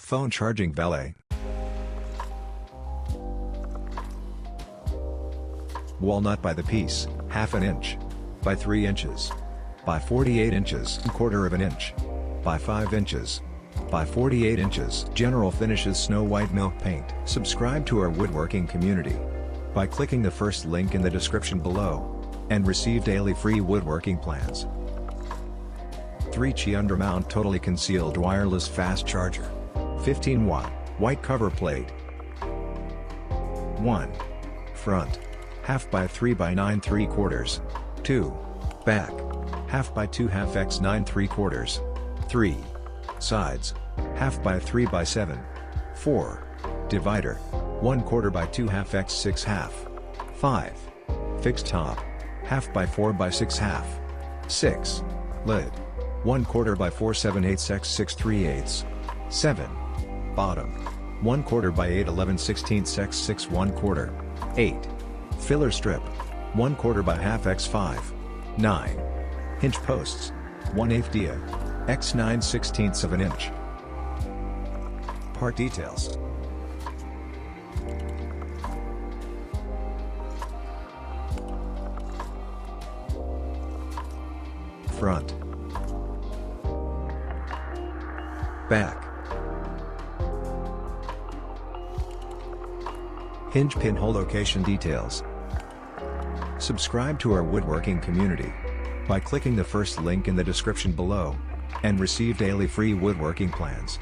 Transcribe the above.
Phone charging valet. Walnut by the piece, ½ inch, by 3 inches, by 48 inches, quarter of an inch, by 5 inches, by 48 inches. General finishes snow white milk paint. Subscribe to our woodworking community by clicking the first link in the description below, and receive daily free woodworking plans. 3-Chi undermount totally concealed wireless fast charger. 15 watt, white cover plate. 1. Front, ½ by 3 by 9 3/4. 2. Back, ½ by 2 ½ x 9 3/4. 3. Sides, ½ by 3 by 7. 4. Divider, 1/4 by 2 ½ x 6/2. 5. Fixed top, ½ by 4 by 6/2. 6. Lid, 1/4 by 4 7/8 x 6 3/8. 7. Bottom, 1/4 by 8 11/16 x 6 1/4. 8. Filler strip, 1/4 by ½ x 5. 9. Hinge posts, 1/8 dia, x 9/16 of an inch. Part details. Front, back, hinge pinhole location details. Subscribe to our woodworking community by clicking the first link in the description below, and receive daily free woodworking plans.